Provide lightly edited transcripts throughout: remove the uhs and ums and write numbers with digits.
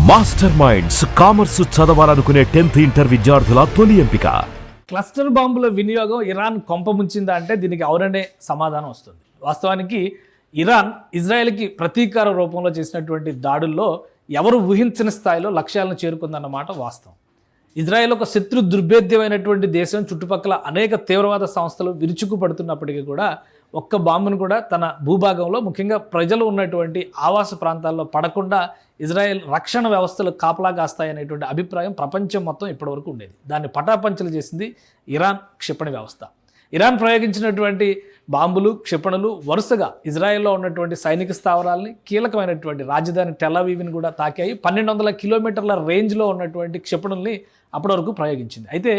Master minds commerce చదవాలనుకునే 10th inter విద్యార్థుల తొలి ఎంపిక. క్లస్టర్ బాంబుల వినియోగం ఇరాన్ కొంపముంచిందా అంటే దీనికి అవుననే సమాధానం వస్తుంది. వాస్తవానికి ఇరాన్ ఇజ్రాయెల్కి ప్రతీకార రూపంలో చేసినటువంటి దాడుల్లో ఎవరు ఊహించని స్థాయిలో లక్ష్యాలను చేరుకుందన్నమాట వాస్తవం. ఇజ్రాయెల్ ఒక శత్రు దుర్భేద్యమైనటువంటి దేశం, చుట్టుపక్కల అనేక తీవ్రవాద సంస్థలు విరుచుకుపడుతున్నప్పటికీ కూడా ఒక్క బాంబును కూడా తన భూభాగంలో ముఖ్యంగా ప్రజలు ఉన్నటువంటి ఆవాస ప్రాంతాల్లో పడకుండా ఇజ్రాయెల్ రక్షణ వ్యవస్థలు కాపలా కాస్తాయనేటువంటి అభిప్రాయం ప్రపంచం మొత్తం ఇప్పటివరకు ఉండేది. దాన్ని పటాపంచలు చేసింది ఇరాన్ క్షిపణి వ్యవస్థ. ఇరాన్ ప్రయోగించినటువంటి బాంబులు, క్షిపణులు వరుసగా ఇజ్రాయెల్లో ఉన్నటువంటి సైనిక స్థావరాలని, కీలకమైనటువంటి రాజధాని టెల్ అవీవ్ని కూడా తాకాయి. 1200 కిలోమీటర్ల రేంజ్లో ఉన్నటువంటి క్షిపణుల్ని అప్పటి వరకు ప్రయోగించింది. అయితే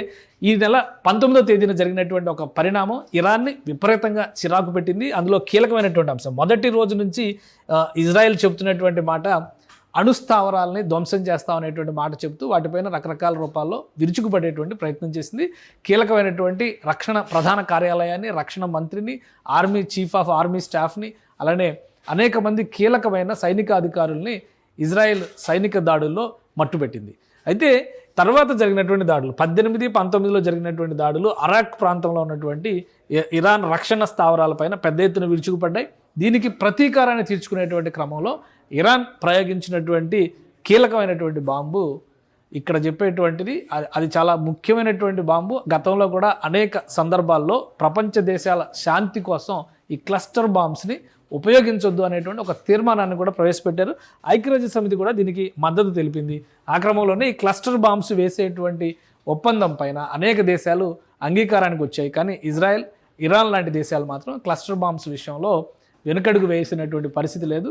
ఈ నెల 19వ తేదీన జరిగినటువంటి ఒక పరిణామం ఇరాన్ని విపరీతంగా చిరాకు పెట్టింది. అందులో కీలకమైనటువంటి అంశం, మొదటి రోజు నుంచి ఇజ్రాయెల్ చెబుతున్నటువంటి మాట, అణుస్థావరాలని ధ్వంసం చేస్తామనేటువంటి మాట చెబుతూ వాటిపైన రకరకాల రూపాల్లో విరుచుకుపడేటువంటి ప్రయత్నం చేసింది. కీలకమైనటువంటి రక్షణ ప్రధాన కార్యాలయాన్ని, రక్షణ మంత్రిని, ఆర్మీ చీఫ్ ఆఫ్ ఆర్మీ స్టాఫ్ని, అలానే అనేక మంది కీలకమైన సైనిక అధికారుల్ని ఇజ్రాయెల్ సైనిక దాడుల్లో మట్టుపెట్టింది. అయితే తర్వాత జరిగినటువంటి దాడులు 18, 19లో జరిగినటువంటి దాడులు అరాక్ ప్రాంతంలో ఉన్నటువంటి ఇరాన్ రక్షణ స్థావరాలపైన పెద్ద ఎత్తున విరుచుకుపడ్డాయి. దీనికి ప్రతీకారాన్ని తీర్చుకునేటువంటి క్రమంలో ఇరాన్ ప్రయోగించినటువంటి కీలకమైనటువంటి బాంబు ఇక్కడ చెప్పేటువంటిది, అది చాలా ముఖ్యమైనటువంటి బాంబు. గతంలో కూడా అనేక సందర్భాల్లో ప్రపంచ దేశాల శాంతి కోసం ఈ క్లస్టర్ బాంబ్స్ని ఉపయోగించొద్దు అనేటువంటి ఒక తీర్మానాన్ని కూడా ప్రవేశపెట్టారు. ఐక్యరాజ్య సమితి కూడా దీనికి మద్దతు తెలిపింది. ఆ క్రమంలోనే ఈ క్లస్టర్ బాంబ్స్ వేసేటువంటి ఒప్పందం పైన అనేక దేశాలు అంగీకారానికి వచ్చాయి. కానీ ఇజ్రాయెల్, ఇరాన్ లాంటి దేశాలు మాత్రం క్లస్టర్ బాంబ్స్ విషయంలో వెనుకడుగు వేసినటువంటి పరిస్థితి లేదు.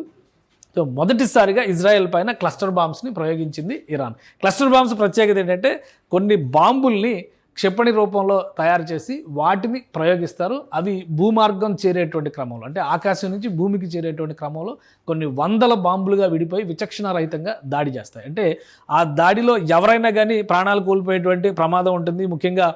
సో మొదటిసారిగా ఇజ్రాయెల్ పైన క్లస్టర్ బాంబ్స్ని ప్రయోగించింది ఇరాన్. క్లస్టర్ బాంబ్స్ ప్రత్యేకత ఏంటంటే కొన్ని బాంబుల్ని క్షిపణి రూపంలో తయారు చేసి వాటిని ప్రయోగిస్తారు. అవి భూమార్గం చేరేటువంటి క్రమంలో, అంటే ఆకాశం నుంచి భూమికి చేరేటువంటి క్రమంలో కొన్ని వందల బాంబులుగా విడిపోయి విచక్షణారహితంగా దాడి చేస్తాయి. అంటే ఆ దాడిలో ఎవరైనా కానీ ప్రాణాలు కోల్పోయేటువంటి ప్రమాదం ఉంటుంది. ముఖ్యంగా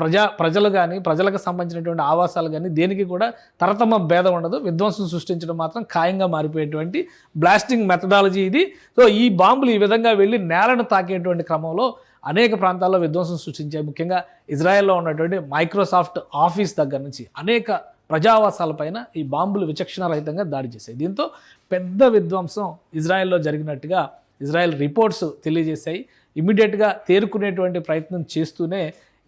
ప్రజలు కానీ, ప్రజలకు సంబంధించినటువంటి ఆవాసాలు కానీ దేనికి కూడా తరతమ భేదం ఉండదు. విధ్వంసం సృష్టించడం మాత్రం ఖాయంగా మారిపోయేటువంటి బ్లాస్టింగ్ మెథడాలజీ ఇది. సో ఈ బాంబులు ఈ విధంగా వెళ్ళి నేలను తాకేటువంటి క్రమంలో అనేక ప్రాంతాల్లో విధ్వంసం సృష్టించాయి. ముఖ్యంగా ఇజ్రాయెల్లో ఉన్నటువంటి మైక్రోసాఫ్ట్ ఆఫీస్ దగ్గర నుంచి అనేక ప్రజావాసాలపైన ఈ బాంబులు విచక్షణారహితంగా దాడి చేశాయి. దీంతో పెద్ద విధ్వంసం ఇజ్రాయెల్లో జరిగినట్టుగా ఇజ్రాయెల్ రిపోర్ట్స్ తెలియజేశాయి. ఇమ్మీడియట్గా తేరుకునేటువంటి ప్రయత్నం చేస్తూనే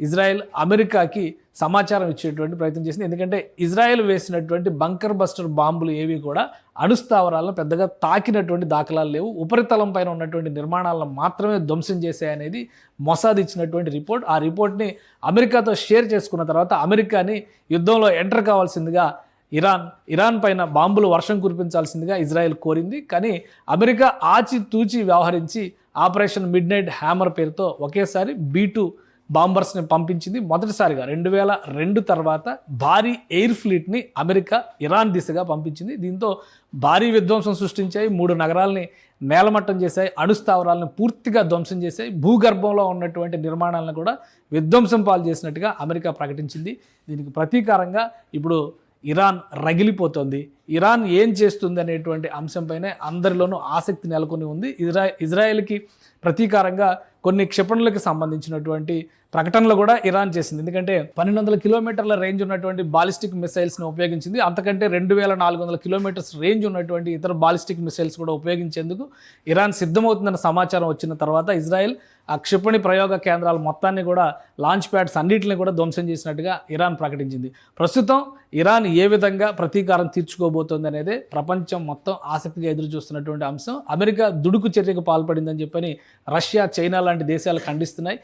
ఇజ్రాయెల్ అమెరికాకి సమాచారం ఇచ్చేటువంటి ప్రయత్నం చేసింది. ఎందుకంటే ఇజ్రాయెల్ వేసినటువంటి బంకర్ బస్టర్ బాంబులు ఏవి కూడా అణుస్థావరాలను పెద్దగా తాకినటువంటి దాఖలాలు లేవు. ఉపరితలం పైన ఉన్నటువంటి నిర్మాణాలను మాత్రమే ధ్వంసం చేశాయనేది మొసాద్ ఇచ్చినటువంటి రిపోర్ట్. ఆ రిపోర్ట్ని అమెరికాతో షేర్ చేసుకున్న తర్వాత అమెరికాని యుద్ధంలో ఎంటర్ కావాల్సిందిగా ఇరాన్ పైన బాంబులు వర్షం కురిపించాల్సిందిగా ఇజ్రాయెల్ కోరింది. కానీ అమెరికా ఆచితూచి వ్యవహరించి ఆపరేషన్ మిడ్ నైట్ హ్యామర్ పేరుతో ఒకేసారి B-2 బాంబర్స్ని పంపించింది. మొదటిసారిగా 2002 తర్వాత భారీ ఎయిర్ ఫ్లీట్ని అమెరికా ఇరాన్ దిశగా పంపించింది. దీంతో భారీ విధ్వంసం సృష్టించాయి. 3 నగరాలని నేలమట్టం చేశాయి. అణుస్థావరాలను పూర్తిగా ధ్వంసం చేశాయి. భూగర్భంలో ఉన్నటువంటి నిర్మాణాలను కూడా విధ్వంసం పాలు చేసినట్టుగా అమెరికా ప్రకటించింది. దీనికి ప్రతీకారంగా ఇప్పుడు ఇరాన్ రగిలిపోతుంది. ఇరాన్ ఏం చేస్తుంది అనేటువంటి అంశంపైనే అందరిలోనూ ఆసక్తి నెలకొని ఉంది. ఇజ్రాయెల్కి ప్రతీకారంగా కొన్ని క్షిపణులకు సంబంధించినటువంటి ప్రకటనలు కూడా ఇరాన్ చేసింది. ఎందుకంటే 1200 కిలోమీటర్ల రేంజ్ ఉన్నటువంటి బాలిస్టిక్ మిసైల్స్ని ఉపయోగించింది. అంతకంటే 2400 కిలోమీటర్స్ రేంజ్ ఉన్నటువంటి ఇతర బాలిస్టిక్ మిసైల్స్ కూడా ఉపయోగించేందుకు ఇరాన్ సిద్ధమవుతుందన్న సమాచారం వచ్చిన తర్వాత ఇజ్రాయెల్ ఆ క్షిపణి ప్రయోగ కేంద్రాల మొత్తాన్ని కూడా, లాంచ్ ప్యాడ్స్ అన్నింటిని కూడా ధ్వంసం చేసినట్టుగా ఇరాన్ ప్రకటించింది. ప్రస్తుతం ఇరాన్ ఏ విధంగా ప్రతీకారం తీర్చుకోబోతోంది అనేది ప్రపంచం మొత్తం ఆసక్తిగా ఎదురు చూస్తున్నటువంటి అంశం. అమెరికా దుడుకు చర్యకు పాల్పడిందని చెప్పని రష్యా, చైనా లాంటి దేశాలు ఖండిస్తున్నాయి.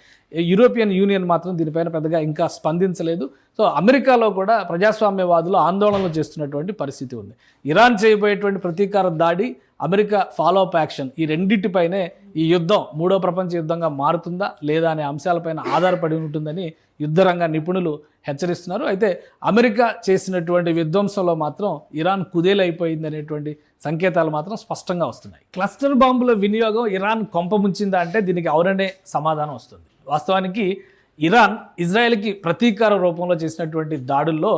యూరోపియన్ యూనియన్ మాత్రం దీనిపైన పెద్దగా ఇంకా స్పందించలేదు. సో అమెరికాలో కూడా ప్రజాస్వామ్యవాదులు ఆందోళనలు చేస్తున్నటువంటి పరిస్థితి ఉంది. ఇరాన్ చేయబోయేటువంటి ప్రతీకార దాడి, అమెరికా ఫాలో అప్ యాక్షన్, ఈ రెండింటిపైనే ఈ యుద్ధం 3వ ప్రపంచ యుద్ధంగా మారుతుందా లేదా అనే అంశాలపైన ఆధారపడి ఉంటుందని యుద్ధరంగ నిపుణులు హెచ్చరిస్తున్నారు. అయితే అమెరికా చేసినటువంటి విధ్వంసంలో మాత్రం ఇరాన్ కుదేలైపోయింది అనేటువంటి సంకేతాలు మాత్రం స్పష్టంగా వస్తున్నాయి. క్లస్టర్ బాంబుల వినియోగం ఇరాన్ కొంపముంచిందా అంటే దీనికి అవుననే సమాధానం వస్తుంది. వాస్తవానికి ఇరాన్ ఇజ్రాయెల్కి ప్రతీకార రూపంలో చేసినటువంటి దాడుల్లో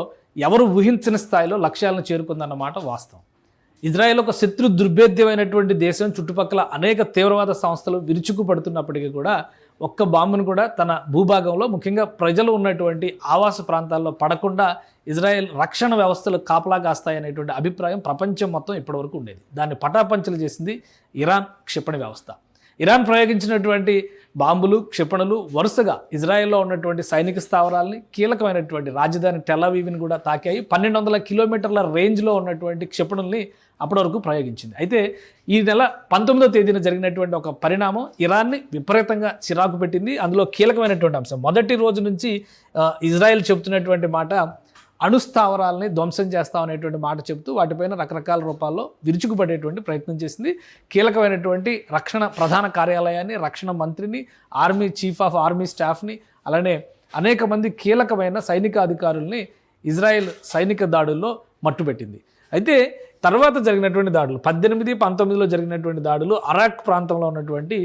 ఎవరు ఊహించని స్థాయిలో లక్ష్యాలను చేరుకుందన్నమాట వాస్తవం. ఇజ్రాయెల్ ఒక శత్రు దుర్భేద్యమైనటువంటి దేశం, చుట్టుపక్కల అనేక తీవ్రవాద సంస్థలు విరుచుకుపడుతున్నప్పటికీ కూడా ఒక్క బాంబును కూడా తన భూభాగంలో, ముఖ్యంగా ప్రజలు ఉన్నటువంటి ఆవాస ప్రాంతాల్లో పడకుండా ఇజ్రాయెల్ రక్షణ వ్యవస్థలు కాపలా కాస్తాయనేటువంటి అభిప్రాయం ప్రపంచం మొత్తం ఇప్పటివరకు ఉండేది. దాన్ని పటాపంచలు చేసింది ఇరాన్ క్షిపణి వ్యవస్థ. ఇరాన్ ప్రయోగించినటువంటి బాంబులు, క్షిపణులు వరుసగా ఇజ్రాయెల్లో ఉన్నటువంటి సైనిక స్థావరాలని, కీలకమైనటువంటి రాజధాని టెల్-అవీవ్ని కూడా తాకాయి. 1200 కిలోమీటర్ల రేంజ్లో ఉన్నటువంటి క్షిపణుల్ని అప్పటి వరకు ప్రయోగించింది. అయితే ఈ నెల 19వ తేదీన జరిగినటువంటి ఒక పరిణామం ఇరాన్ని విపరీతంగా చిరాకు పెట్టింది. అందులో కీలకమైనటువంటి అంశం, మొదటి రోజు నుంచి ఇజ్రాయెల్ చెబుతున్నటువంటి మాట, అణుస్థావరాలని ధ్వంసం చేస్తామనేటువంటి మాట చెబుతూ వాటిపైన రకరకాల రూపాల్లో విరుచుకుపడేటువంటి ప్రయత్నం చేసింది. కీలకమైనటువంటి రక్షణ ప్రధాన కార్యాలయాన్ని, రక్షణ మంత్రిని, ఆర్మీ చీఫ్ ఆఫ్ ఆర్మీ స్టాఫ్ని, అలానే అనేక మంది కీలకమైన సైనిక అధికారుల్ని ఇజ్రాయెల్ సైనిక దాడుల్లో మట్టుపెట్టింది. అయితే తర్వాత జరిగినటువంటి దాడులు, 18, 19లో జరిగినటువంటి దాడులు అరాక్ ప్రాంతంలో ఉన్నటువంటి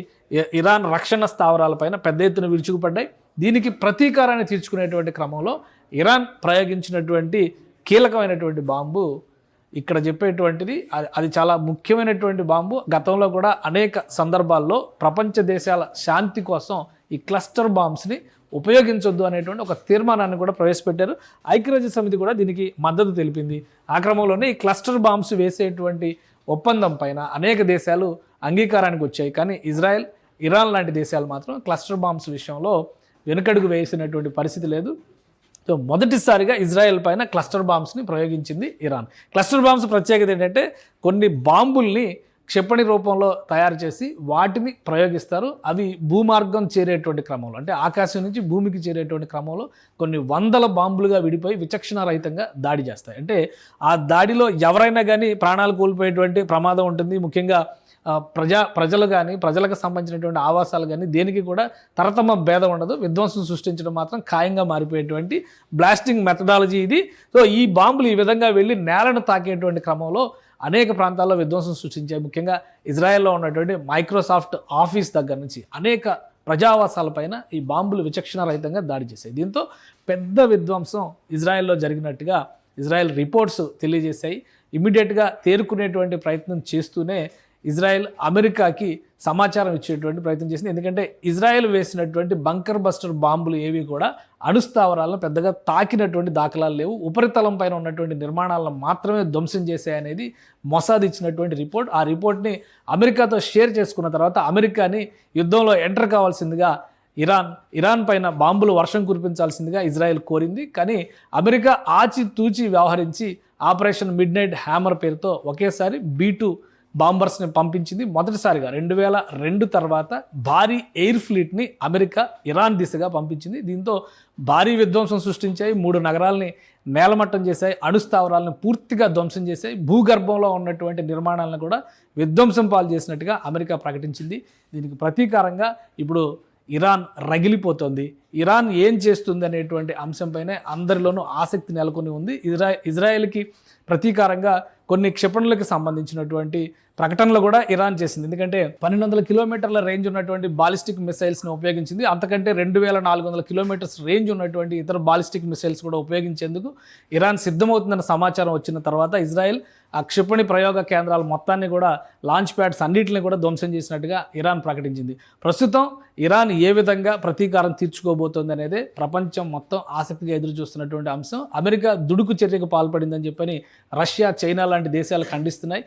ఇరాన్ రక్షణ స్థావరాలపైన పెద్ద ఎత్తున విరుచుకుపడ్డాయి. దీనికి ప్రతీకారాన్ని తీర్చుకునేటువంటి క్రమంలో ఇరాన్ ప్రయోగించినటువంటి కీలకమైనటువంటి బాంబు ఇక్కడ చెప్పేటువంటిది, అది చాలా ముఖ్యమైనటువంటి బాంబు. గతంలో కూడా అనేక సందర్భాల్లో ప్రపంచ దేశాల శాంతి కోసం ఈ క్లస్టర్ బాంబ్స్ని ఉపయోగించొద్దు అనేటువంటి ఒక తీర్మానాన్ని కూడా ప్రవేశపెట్టారు. ఐక్యరాజ్య సమితి కూడా దీనికి మద్దతు తెలిపింది. ఆ క్రమంలోనే ఈ క్లస్టర్ బాంబ్స్ వేసేటువంటి ఒప్పందం పైన అనేక దేశాలు అంగీకారానికి వచ్చాయి. కానీ ఇజ్రాయెల్, ఇరాన్ లాంటి దేశాలు మాత్రం క్లస్టర్ బాంబ్స్ విషయంలో వెనుకడుగు వేసినటువంటి పరిస్థితి లేదు. సో మొదటిసారిగా ఇజ్రాయెల్ పైన క్లస్టర్ బాంబ్స్ని ప్రయోగించింది ఇరాన్. క్లస్టర్ బాంబ్స్ ప్రత్యేకత ఏంటంటే కొన్ని బాంబుల్ని క్షిపణి రూపంలో తయారు చేసి వాటిని ప్రయోగిస్తారు. అవి భూమార్గం చేరేటువంటి క్రమంలో, అంటే ఆకాశం నుంచి భూమికి చేరేటువంటి క్రమంలో కొన్ని వందల బాంబులుగా విడిపోయి విచక్షణారహితంగా దాడి చేస్తాయి. ఆ దాడిలో ఎవరైనా కానీ ప్రాణాలు కోల్పోయేటువంటి ప్రమాదం ఉంటుంది. ముఖ్యంగా ప్రజలు కానీ, ప్రజలకు సంబంధించినటువంటి ఆవాసాలు కానీ దేనికి కూడా తరతమ భేదం ఉండదు. విధ్వంసం సృష్టించడం మాత్రం ఖాయంగా మారిపోయేటువంటి బ్లాస్టింగ్ మెథడాలజీ ఇది. సో ఈ బాంబులు ఈ విధంగా వెళ్ళి నేలను తాకేటువంటి క్రమంలో అనేక ప్రాంతాల్లో విధ్వంసం సృష్టించాయి. ముఖ్యంగా ఇజ్రాయెల్లో ఉన్నటువంటి మైక్రోసాఫ్ట్ ఆఫీస్ దగ్గర నుంచి అనేక ప్రజావాసాలపైన ఈ బాంబులు విచక్షణారహితంగా దాడి చేశాయి. దీంతో పెద్ద విధ్వంసం ఇజ్రాయెల్లో జరిగినట్టుగా ఇజ్రాయెల్ రిపోర్ట్స్ తెలియజేశాయి. ఇమ్మీడియట్గా తేరుకునేటువంటి ప్రయత్నం చేస్తూనే ఇజ్రాయెల్ అమెరికాకి సమాచారం ఇచ్చేటువంటి ప్రయత్నం చేసింది. ఎందుకంటే ఇజ్రాయెల్ వేసినటువంటి బంకర్ బస్టర్ బాంబులు ఏవి కూడా అణుస్థావరాలను పెద్దగా తాకినటువంటి దాఖలాలు లేవు. ఉపరితలం పైన ఉన్నటువంటి నిర్మాణాలను మాత్రమే ధ్వంసం చేశాయనేది మొసాద్ ఇచ్చినటువంటి రిపోర్ట్. ఆ రిపోర్ట్ని అమెరికాతో షేర్ చేసుకున్న తర్వాత అమెరికాని యుద్ధంలో ఎంటర్ కావాల్సిందిగా ఇరాన్ పైన బాంబులు వర్షం కురిపించాల్సిందిగా ఇజ్రాయెల్ కోరింది. కానీ అమెరికా ఆచితూచి వ్యవహరించి ఆపరేషన్ మిడ్ నైట్ హ్యామర్ పేరుతో ఒకేసారి B-2 బాంబర్స్ని పంపించింది. మొదటిసారిగా 2002 తర్వాత భారీ ఎయిర్ ఫ్లీట్ని అమెరికా ఇరాన్ దిశగా పంపించింది. దీంతో భారీ విధ్వంసం సృష్టించాయి. 3 నగరాలని నేలమట్టం చేశాయి. అణుస్థావరాలను పూర్తిగా ధ్వంసం చేశాయి. భూగర్భంలో ఉన్నటువంటి నిర్మాణాలను కూడా విధ్వంసం పాలు చేసినట్టుగా అమెరికా ప్రకటించింది. దీనికి ప్రతీకారంగా ఇప్పుడు ఇరాన్ రగిలిపోతుంది. ఇరాన్ ఏం చేస్తుంది అనేటువంటి అంశంపైనే అందరిలోనూ ఆసక్తి నెలకొని ఉంది. ఇజ్రాయెల్కి ప్రతీకారంగా కొన్ని క్షిపణులకు సంబంధించినటువంటి ప్రకటనలు కూడా ఇరాన్ చేసింది. ఎందుకంటే 1200 కిలోమీటర్ల రేంజ్ ఉన్నటువంటి బాలిస్టిక్ మిసైల్స్ని ఉపయోగించింది. అంతకంటే 2400 కిలోమీటర్స్ రేంజ్ ఉన్నటువంటి ఇతర బాలిస్టిక్ మిసైల్స్ కూడా ఉపయోగించేందుకు ఇరాన్ సిద్ధమవుతుందన్న సమాచారం వచ్చిన తర్వాత ఇజ్రాయెల్ ఆ క్షిపణి ప్రయోగ కేంద్రాల మొత్తాన్ని కూడా, లాంచ్ ప్యాడ్స్ అన్నింటిని కూడా ధ్వంసం చేసినట్టుగా ఇరాన్ ప్రకటించింది. ప్రస్తుతం ఇరాన్ ఏ విధంగా ప్రతీకారం తీర్చుకోబోతోంది అనేది ప్రపంచం మొత్తం ఆసక్తిగా ఎదురు చూస్తున్నటువంటి అంశం. అమెరికా దుడుకు చర్యకు పాల్పడిందని చెప్పని రష్యా, చైనా లాంటి దేశాలు ఖండిస్తున్నాయి.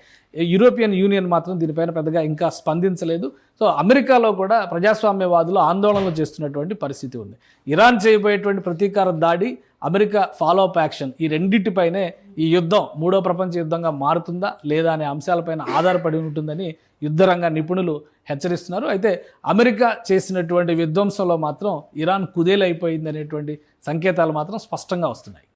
యూరోపియన్ యూనియన్ మాత్రం దీనిపైన పెద్దగా ఇంకా స్పందించలేదు. సో అమెరికాలో కూడా ప్రజాస్వామ్యవాదులు ఆందోళనలు చేస్తున్నటువంటి పరిస్థితి ఉంది. ఇరాన్ చేయబోయేటువంటి ప్రతీకార దాడి, అమెరికా ఫాలో అప్ యాక్షన్, ఈ రెండింటిపైనే ఈ యుద్ధం 3వ ప్రపంచ యుద్ధంగా మారుతుందా లేదా అనే అంశాలపైన ఆధారపడి ఉంటుందని యుద్ధరంగ నిపుణులు హెచ్చరిస్తున్నారు. అయితే అమెరికా చేసినటువంటి విధ్వంసంలో మాత్రం ఇరాన్ కుదేలైపోయింది అనేటువంటి సంకేతాలు మాత్రం స్పష్టంగా వస్తున్నాయి.